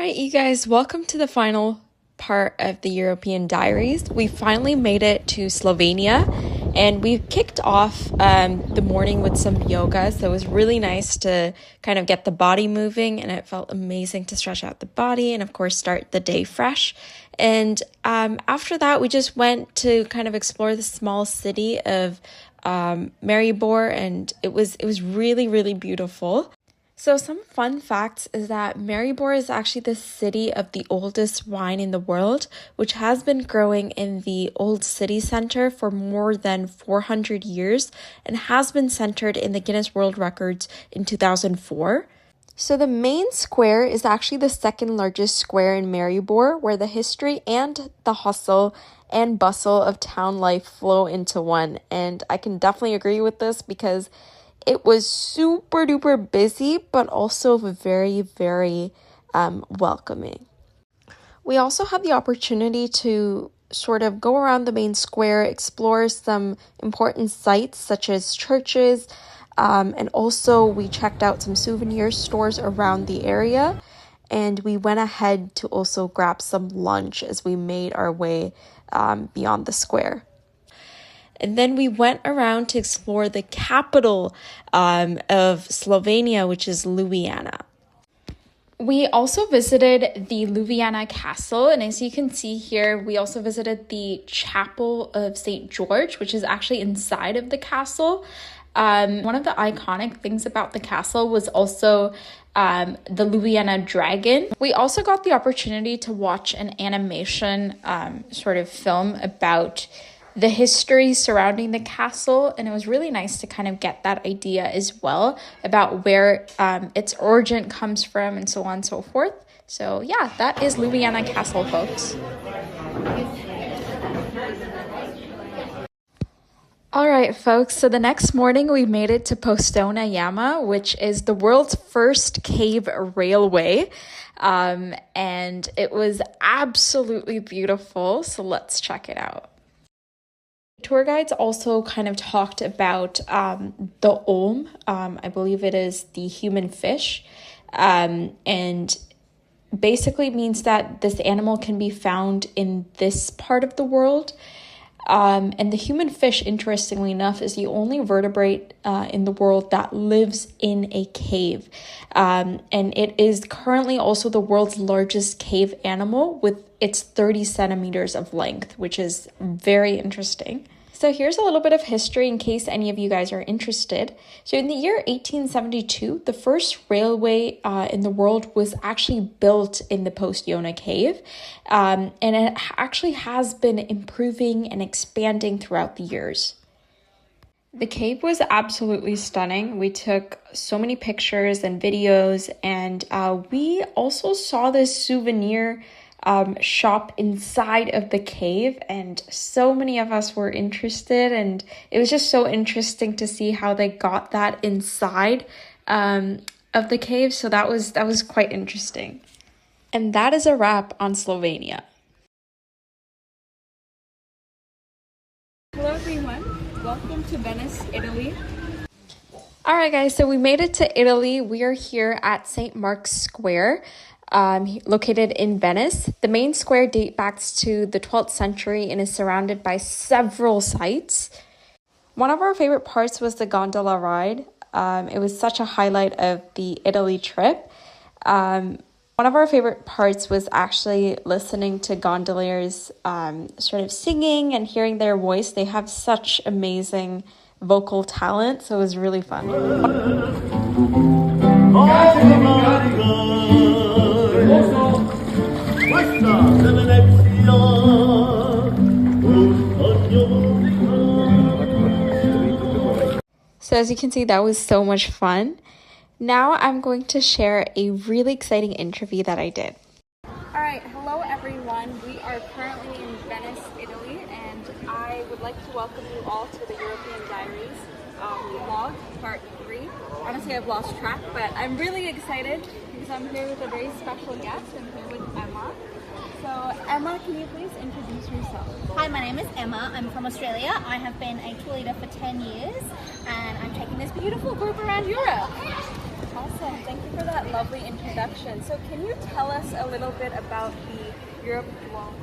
Alright, you guys, welcome to the final part of the European Diaries. We finally made it to Slovenia, and we kicked off the morning with some yoga, so it was really nice to kind of get the body moving, and it felt amazing to stretch out the body and, of course, start the day fresh. And after that, we just went to kind of explore the small city of Maribor, and it was really, really beautiful. So some fun facts is that Maribor is actually the city of the oldest wine in the world, which has been growing in the old city center for more than 400 years and has been centered in the Guinness World Records in 2004. So the main square is actually the second largest square in Maribor, where the history and the hustle and bustle of town life flow into one. And I can definitely agree with this because it was super duper busy, but also very, very welcoming. We also had the opportunity to sort of go around the main square, explore some important sites such as churches, and also we checked out some souvenir stores around the area, and we went ahead to also grab some lunch as we made our way beyond the square. And then we went around to explore the capital of Slovenia, which is Ljubljana. We also visited the Ljubljana Castle, and as you can see here, we also visited the Chapel of St. George, which is actually inside of the castle. One of the iconic things about the castle was also the Ljubljana dragon. We also got the opportunity to watch an animation sort of film about the history surrounding the castle, and it was really nice to kind of get that idea as well about where its origin comes from and so on and so forth. So yeah, that is Ljubljana Castle, folks. Alright folks, so the next morning we made it to Postojna Jama, which is the world's first cave railway, and it was absolutely beautiful, so let's check it out. Tour guides also kind of talked about the Olm, I believe it is the human fish, and basically means that this animal can be found in this part of the world. And the human fish, interestingly enough, is the only vertebrate in the world that lives in a cave. And it is currently also the world's largest cave animal with its 30 centimeters of length, which is very interesting. So here's a little bit of history in case any of you guys are interested. So in the year 1872, the first railway in the world was actually built in the Postojna cave. And it actually has been improving and expanding throughout the years. The cave was absolutely stunning. We took so many pictures and videos, and we also saw this souvenir shop inside of the cave, and so many of us were interested, and it was just so interesting to see how they got that inside of the cave. So that was quite interesting. And that is a wrap on Slovenia. Hello everyone, welcome to Venice, Italy. Alright guys, so we made it to Italy. We are here at St. Mark's Square, located in Venice. The main square dates back to the 12th century and is surrounded by several sites. One of our favorite parts was the gondola ride. It was such a highlight of the Italy trip. One of our favorite parts was actually listening to gondoliers sort of singing and hearing their voice. They have such amazing vocal talent, so it was really fun. So as you can see, that was so much fun. Now I'm going to share a really exciting interview that I did. Alright, hello everyone. We are currently in Venice, Italy, and I would like to welcome you all to the European Diaries vlog, part 3. Honestly, I've lost track, but I'm really excited because I'm here with a very special guest. I'm here with Emma. So Emma, can you please introduce yourself? Hi, my name is Emma. I'm from Australia. I have been a tour leader for 10 years and I'm taking this beautiful group around Europe. Awesome. Thank you for that lovely introduction. So can you tell us a little bit about the Europe Vlog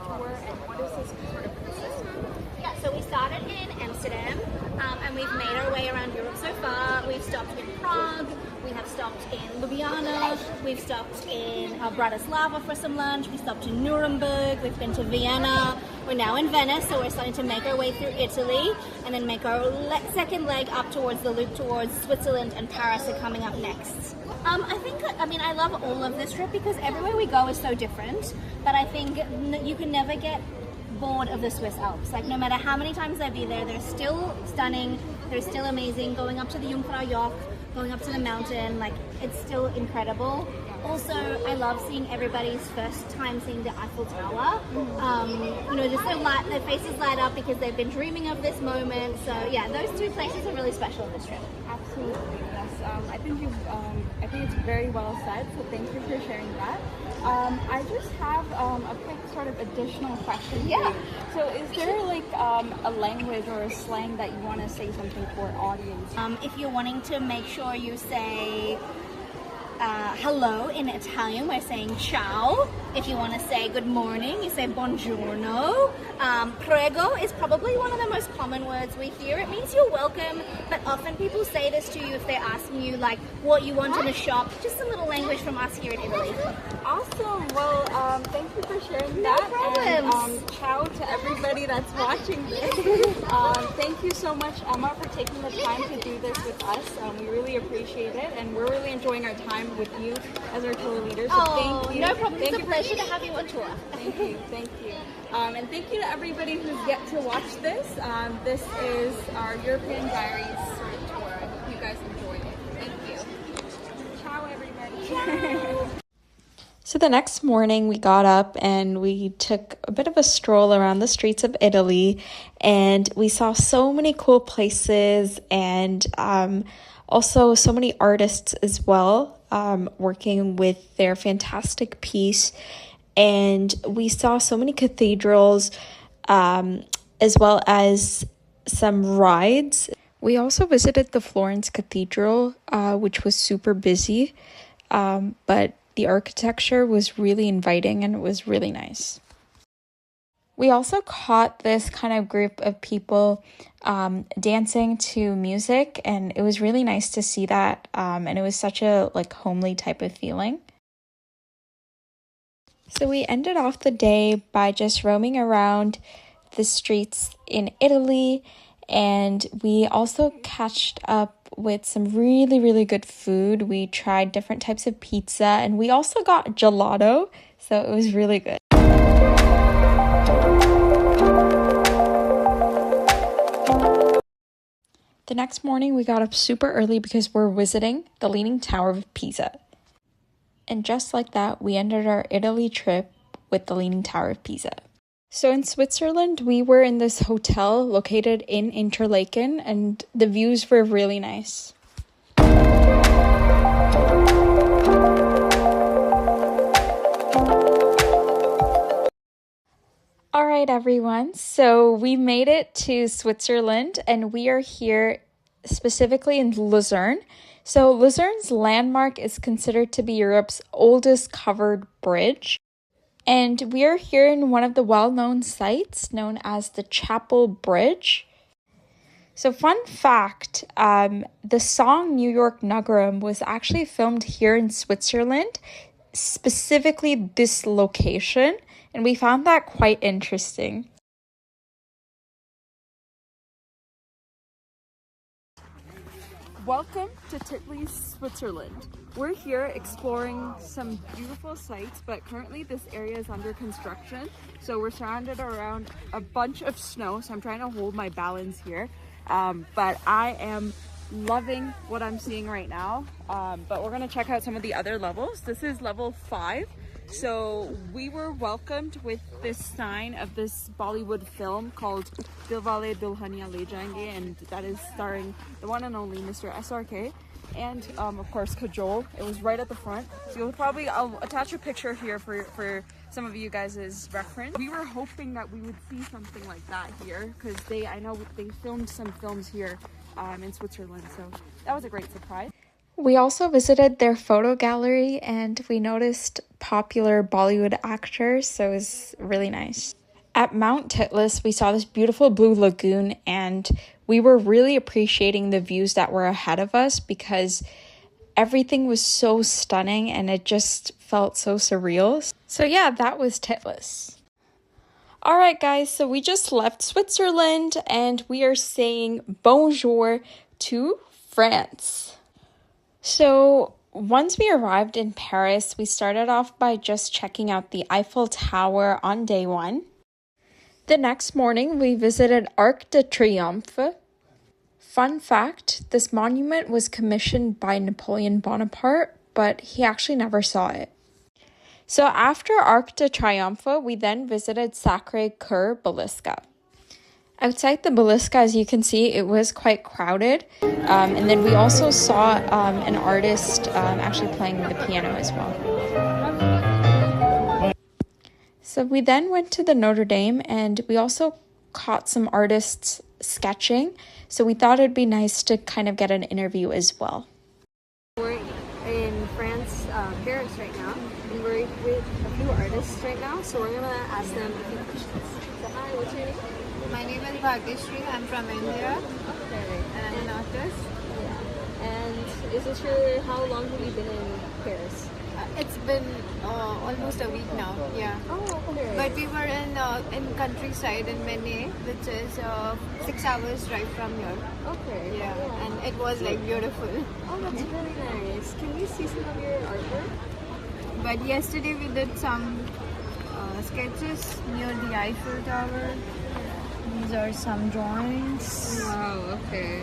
tour and what does this sort of consist of? Yeah, so we started in Amsterdam and we've made our way around Europe so far. We've stopped in Prague, we have stopped in Ljubljana, we've stopped in Bratislava for some lunch, we stopped in Nuremberg, we've been to Vienna, we're now in Venice, so we're starting to make our way through Italy and then make our second leg up towards the loop towards Switzerland, and Paris are coming up next. I love all of this trip because everywhere we go is so different, but I think you can never get bored of the Swiss Alps. Like, no matter how many times I be there, they're still stunning, they're still amazing. Going up to the Jungfrau, going up to the mountain, like, it's still incredible. Also, I love seeing everybody's first time seeing the Eiffel Tower. Just their faces light up because they've been dreaming of this moment. So yeah, those two places are really special on this trip. Absolutely, yes. I think it's very well said, so thank you for sharing that. I just have a quick sort of additional question for you. So is there like a language or a slang that you want to say something for our audience? If you're wanting to make sure you say hello in Italian, we're saying ciao. If you want to say good morning, you say buongiorno. Prego is probably one of the most common words we hear. It means you're welcome, but often people say this to you if they're asking you like what you want in a shop. Just a little language from us here in Italy. Awesome. Well, thank you for sharing that. No problems. And ciao to everybody that's watching this. Thank you so much, Emma, for taking the time to do this with us. We really appreciate it, and we're really enjoying our time with you as our tour leader. So thank you. No problem. Thank It's a pleasure to have you on tour. Thank you. Thank you. And thank you to everybody who's yet to watch this. This is our European Diaries sort of tour. I hope you guys enjoyed it. Thank you. Ciao, everybody. Ciao. So the next morning we got up and we took a bit of a stroll around the streets of Italy, and we saw so many cool places and also so many artists as well working with their fantastic piece. And we saw so many cathedrals as well as some rides. We also visited the Florence Cathedral, which was super busy, but the architecture was really inviting and it was really nice. We also caught this kind of group of people dancing to music, and it was really nice to see that, and it was such a homely type of feeling. So we ended off the day by just roaming around the streets in Italy, and we also catched up with some really, really good food. We tried different types of pizza, and we also got gelato, so it was really good. The next morning, we got up super early because we're visiting the Leaning Tower of Pisa. And just like that, we ended our Italy trip with the Leaning Tower of Pisa. So in Switzerland, we were in this hotel located in Interlaken, and the views were really nice. All right, everyone. So we made it to Switzerland, and we are here specifically in Lucerne. So Lucerne's landmark is considered to be Europe's oldest covered bridge. And we are here in one of the well-known sites known as the Chapel Bridge. So fun fact, the song York Nagaram was actually filmed here in Switzerland, specifically this location, and we found that quite interesting. Welcome to Titlis, Switzerland. We're here exploring some beautiful sites, but currently this area is under construction. So we're surrounded around a bunch of snow, so I'm trying to hold my balance here. But I am loving what I'm seeing right now. But we're gonna check out some of the other levels. This is level 5. So we were welcomed with this sign of this Bollywood film called Dilwale Dulhania Le Jayenge, and that is starring the one and only Mr. SRK and of course Kajol. It was right at the front. So I'll attach a picture here for some of you guys' reference. We were hoping that we would see something like that here because I know they filmed some films here in Switzerland, so that was a great surprise. We also visited their photo gallery and we noticed popular Bollywood actors, so it was really nice. At Mount Titlis, we saw this beautiful blue lagoon and we were really appreciating the views that were ahead of us because everything was so stunning and it just felt so surreal. So yeah, that was Titlis. All right, guys, so we just left Switzerland and we are saying bonjour to France. So once we arrived in Paris, we started off by just checking out the Eiffel Tower on day one. The next morning, we visited Arc de Triomphe. Fun fact, this monument was commissioned by Napoleon Bonaparte, but he actually never saw it. So after Arc de Triomphe, we then visited Sacré-Cœur Basilica. Outside the Basilica, as you can see, it was quite crowded. And then we also saw an artist actually playing the piano as well. So we then went to the Notre Dame and we also caught some artists sketching. So we thought it'd be nice to kind of get an interview as well. We're in France, Paris right now, and we're with a few artists right now, so we're gonna ask them a few questions. So hi, what's your name? My name is Bhagyashree. I'm from India Okay. and I'm an artist. Yeah. And is this your, how long have you been in Paris? It's been almost a week now. Yeah. Oh, okay. But we were in countryside in Mene, which is 6 hours drive from here. Okay. Yeah. And it was like beautiful. Oh, that's really nice. Can we see some of your artwork? But yesterday we did some sketches near the Eiffel Tower. These are some drawings. Wow, okay.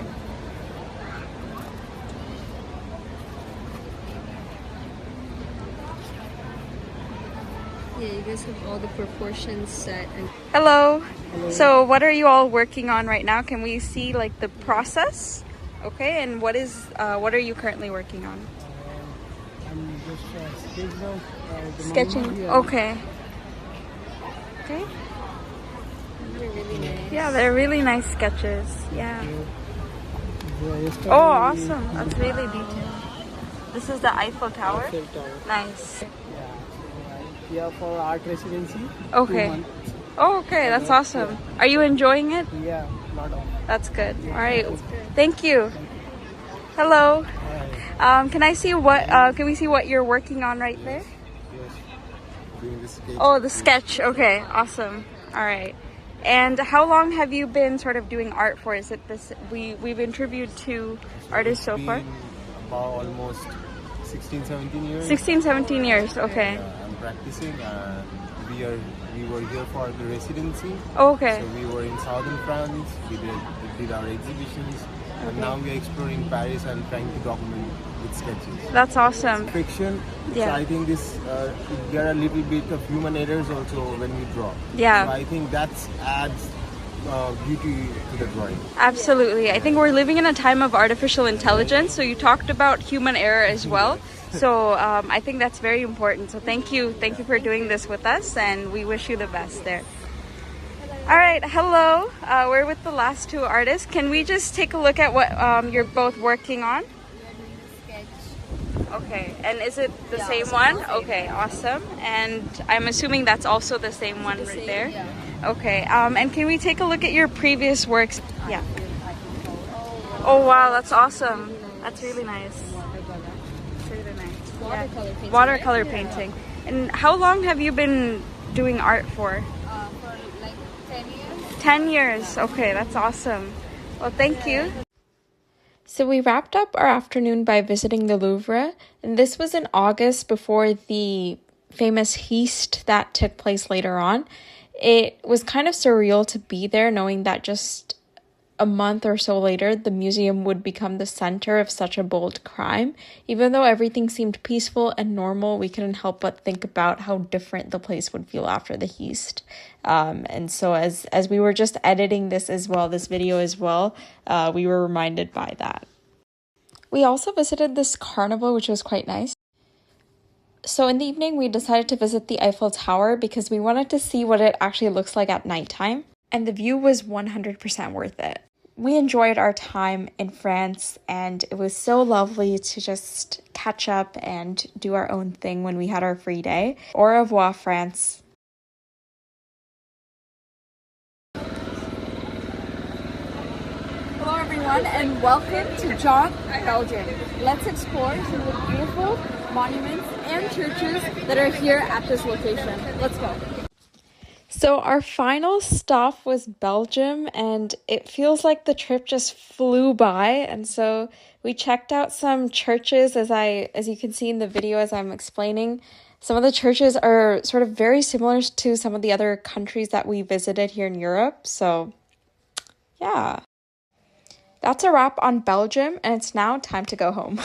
Yeah, you guys have all the proportions set. And Hello. So what are you all working on right now? Can we see like the process? Okay, and what are you currently working on? I'm just Sketching. Okay. Okay. they're really nice. Yeah, they're really nice sketches. Yeah. yesterday Oh, awesome. That's really detailed. This is the Eiffel Tower. Eiffel Tower. Nice. Yeah, here for art residency. Okay. 2 months. Oh, okay. That's awesome. Are you enjoying it? Yeah, lot of. That's good. All right. Thank you. Hello. Can I see what? Can we see what you're working on right there? Doing the sketch. Oh, the sketch. Okay. Awesome. All right. And how long have you been sort of doing art for? Is it this? We've interviewed 2 artists so far. About almost 16, 17 years. 16, 17 years. Okay. I'm practicing. We were here for the residency. Okay. So we were in southern France. We did our exhibitions, and now we are exploring Paris and trying to document with sketches. That's awesome. Fiction. Yeah. So I think there are a little bit of human errors also when we draw. Yeah. So I think that adds beauty to the drawing. Absolutely. I think we're living in a time of artificial intelligence. So you talked about human error as well. So I think that's very important. So thank you for doing this with us, and we wish you the best there. All right, hello. We're with the last 2 artists. Can we just take a look at what you're both working on? Okay, and is it the same one? Okay, awesome. And I'm assuming that's also the same one right there. Okay, and can we take a look at your previous works? Yeah. Oh wow, that's awesome. That's really nice. That's really nice. Watercolor painting. Watercolor right? painting. And how long have you been doing art for? For like 10 years. 10 years. Okay, that's awesome. Well, thank you. So we wrapped up our afternoon by visiting the Louvre, and this was in August before the famous heist that took place later on. It was kind of surreal to be there, knowing that just a month or so later, the museum would become the center of such a bold crime. Even though everything seemed peaceful and normal, we couldn't help but think about how different the place would feel after the heist. And so as we were just editing this video as well, we were reminded by that. We also visited this carnival, which was quite nice. So in the evening, we decided to visit the Eiffel Tower because we wanted to see what it actually looks like at nighttime. And the view was 100% worth it. we enjoyed our time in France, and it was so lovely to just catch up and do our own thing when we had our free day. Au revoir, France. Hello everyone and welcome to John, Belgium. Let's explore some of the beautiful monuments and churches that are here at this location. Let's go. So our final stop was Belgium, and it feels like the trip just flew by. And so we checked out some churches as you can see in the video as I'm explaining. Some of the churches are sort of very similar to some of the other countries that we visited here in Europe. So yeah. That's a wrap on Belgium, and it's now time to go home.